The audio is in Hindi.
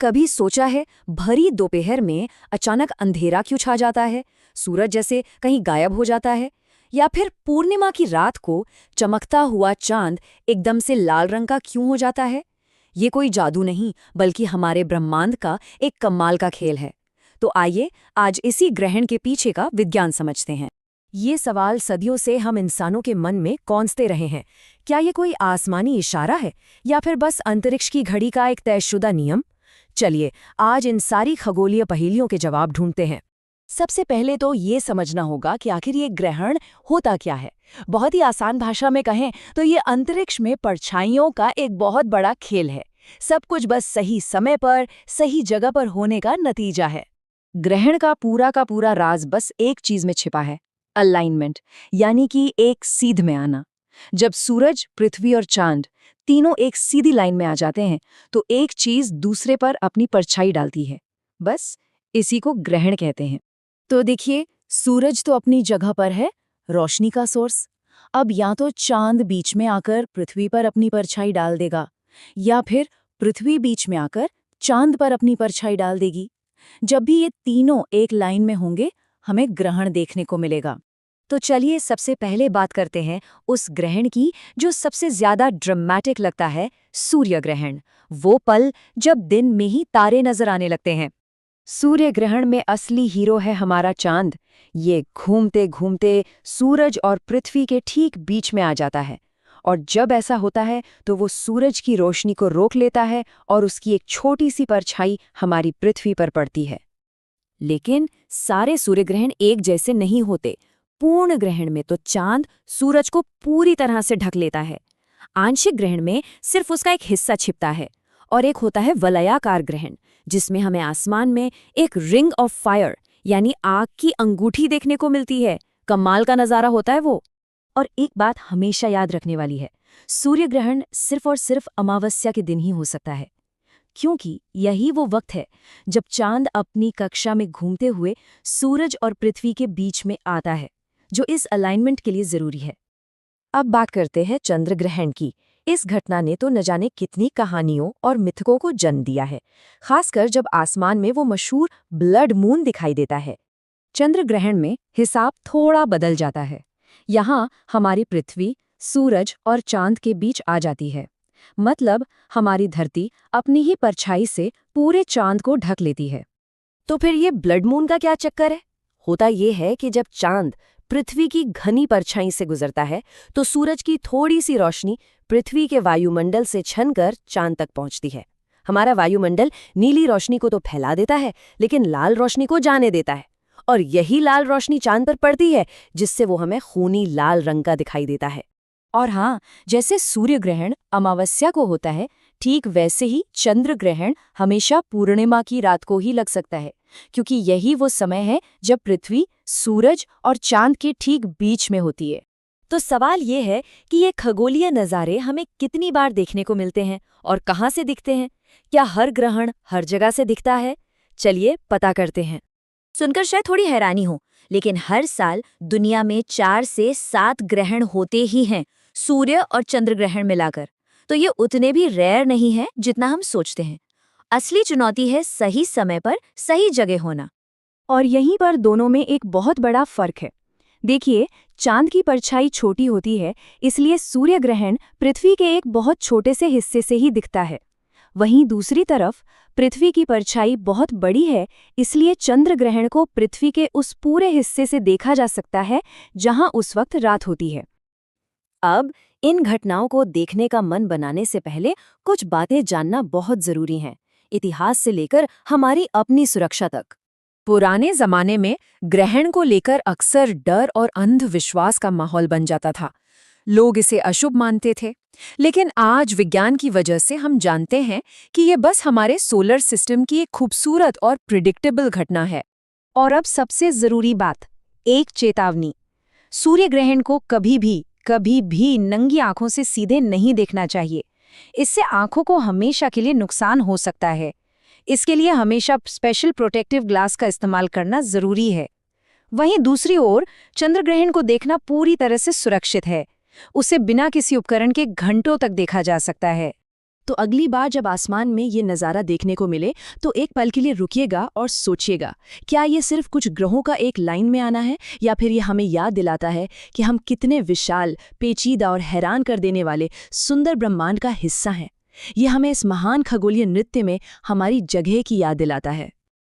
कभी सोचा है भरी दोपहर में अचानक अंधेरा क्यों छा जाता है, सूरज जैसे कहीं गायब हो जाता है, या फिर पूर्णिमा की रात को चमकता हुआ चांद एकदम से लाल रंग का क्यों हो जाता है? ये कोई जादू नहीं, बल्कि हमारे ब्रह्मांड का एक कमाल का खेल है। तो आइए आज इसी ग्रहण के पीछे का विज्ञान समझते हैं। ये सवाल सदियों से हम इंसानों के मन में कौंसते रहे हैं। क्या ये कोई आसमानी इशारा है या फिर बस अंतरिक्ष की घड़ी का एक तयशुदा नियम? चलिए आज इन सारी खगोलीय पहेलियों के जवाब ढूंढते हैं। सबसे पहले तो ये समझना होगा कि आखिर ये ग्रहण होता क्या है। बहुत ही आसान भाषा में कहें तो ये अंतरिक्ष में परछाइयों का एक बहुत बड़ा खेल है। सब कुछ बस सही समय पर सही जगह पर होने का नतीजा है। ग्रहण का पूरा राज बस एक चीज में छिपा है, अलाइनमेंट, यानी कि एक सीध में आना। जब सूरज, पृथ्वी और चांद तीनों एक सीधी लाइन में आ जाते हैं तो एक चीज दूसरे पर अपनी परछाई डालती है। बस इसी को ग्रहण कहते हैं। तो देखिए, सूरज तो अपनी जगह पर है, रोशनी का सोर्स। अब या तो चांद बीच में आकर पृथ्वी पर अपनी परछाई डाल देगा, या फिर पृथ्वी बीच में आकर चांद पर अपनी परछाई डाल देगी। जब भी ये तीनों एक लाइन में होंगे, हमें ग्रहण देखने को मिलेगा। तो चलिए सबसे पहले बात करते हैं उस ग्रहण की जो सबसे ज्यादा ड्रामेटिक लगता है, सूर्य ग्रहण। वो पल जब दिन में ही तारे नजर आने लगते हैं। सूर्य ग्रहण में असली हीरो है हमारा चांद। ये घूमते घूमते सूरज और पृथ्वी के ठीक बीच में आ जाता है, और जब ऐसा होता है तो वो सूरज की रोशनी को रोक लेता है और उसकी एक छोटी सी परछाई हमारी पृथ्वी पर पड़ती है। लेकिन सारे सूर्यग्रहण एक जैसे नहीं होते। पूर्ण ग्रहण में तो चांद सूरज को पूरी तरह से ढक लेता है। आंशिक ग्रहण में सिर्फ उसका एक हिस्सा छिपता है। और एक होता है वलयाकार ग्रहण, जिसमें हमें आसमान में एक रिंग ऑफ फायर यानी आग की अंगूठी देखने को मिलती है। कमाल का नजारा होता है वो। और एक बात हमेशा याद रखने वाली है, सूर्य ग्रहण सिर्फ और सिर्फ अमावस्या के दिन ही हो सकता है, क्योंकि यही वो वक्त है जब चांद अपनी कक्षा में घूमते हुए सूरज और पृथ्वी के बीच में आता है, जो इस अलाइनमेंट के लिए जरूरी है। अब बात करते हैं चंद्र ग्रहण की। इस घटना ने तो न जाने कितनी कहानियों और मिथकों को जन्म दिया है, खासकर जब आसमान में वो मशहूर ब्लड मून दिखाई देता है। चंद्र ग्रहण में हिसाब थोड़ा बदल जाता है। यहाँ हमारी पृथ्वी, सूरज और चांद के बीच आ जाती है। मतलब हमारी धरती अपनी ही परछाई से पूरे चांद को ढक लेती है। तो फिर ये ब्लड मून का क्या चक्कर है? होता ये है कि जब चांद पृथ्वी की घनी परछाई से गुजरता है तो सूरज की थोड़ी सी रोशनी पृथ्वी के वायुमंडल से छनकर चांद तक पहुंचती है। हमारा वायुमंडल नीली रोशनी को तो फैला देता है, लेकिन लाल रोशनी को जाने देता है। और यही लाल रोशनी चांद पर पड़ती है, जिससे वो हमें खूनी लाल रंग का दिखाई देता है। और हाँ, जैसे सूर्य ग्रहण अमावस्या को होता है, ठीक वैसे ही चंद्र ग्रहण हमेशा पूर्णिमा की रात को ही लग सकता है, क्योंकि यही वो समय है जब पृथ्वी, सूरज और चांद के ठीक बीच में होती है। तो सवाल ये है कि ये खगोलीय नज़ारे हमें कितनी बार देखने को मिलते हैं और कहाँ से दिखते हैं? क्या हर ग्रहण हर जगह से दिखता है? चलिए पता करते हैं। सुनकर शायद थोड़ी हैरानी हो, लेकिन हर साल दुनिया में 4 से 7 ग्रहण होते ही हैं, सूर्य और चंद्र ग्रहण मिलाकर। तो ये उतने भी रेयर नहीं है जितना हम सोचते हैं। असली चुनौती है सही समय पर सही जगह होना। और यहीं पर दोनों में एक बहुत बड़ा फर्क है। देखिए, चांद की परछाई छोटी होती है, इसलिए सूर्य ग्रहण पृथ्वी के एक बहुत छोटे से हिस्से से ही दिखता है। वहीं दूसरी तरफ पृथ्वी की परछाई बहुत बड़ी है, इसलिए चंद्र ग्रहण को पृथ्वी के उस पूरे हिस्से से देखा जा सकता है जहां उस वक्त रात होती है। अब इन घटनाओं को देखने का मन बनाने से पहले कुछ बातें जानना बहुत जरूरी हैं, इतिहास से लेकर हमारी अपनी सुरक्षा तक। पुराने जमाने में ग्रहण को लेकर अक्सर डर और अंधविश्वास का माहौल बन जाता था। लोग इसे अशुभ मानते थे, लेकिन आज विज्ञान की वजह से हम जानते हैं कि ये बस हमारे सोलर सिस्टम की एक खूबसूरत और प्रिडिक्टेबल घटना है। और अब सबसे जरूरी बात, एक चेतावनी। सूर्य ग्रहण को कभी भी नंगी आंखों से सीधे नहीं देखना चाहिए। इससे आंखों को हमेशा के लिए नुकसान हो सकता है। इसके लिए हमेशा स्पेशल प्रोटेक्टिव ग्लास का इस्तेमाल करना जरूरी है। वहीं दूसरी ओर चंद्र ग्रहण को देखना पूरी तरह से सुरक्षित है। उसे बिना किसी उपकरण के घंटों तक देखा जा सकता है। तो अगली बार जब आसमान में ये नज़ारा देखने को मिले तो एक पल के लिए रुकिएगा और सोचिएगा, क्या ये सिर्फ कुछ ग्रहों का एक लाइन में आना है, या फिर ये हमें याद दिलाता है कि हम कितने विशाल, पेचीदा और हैरान कर देने वाले सुंदर ब्रह्मांड का हिस्सा हैं। ये हमें इस महान खगोलीय नृत्य में हमारी जगह की याद दिलाता है।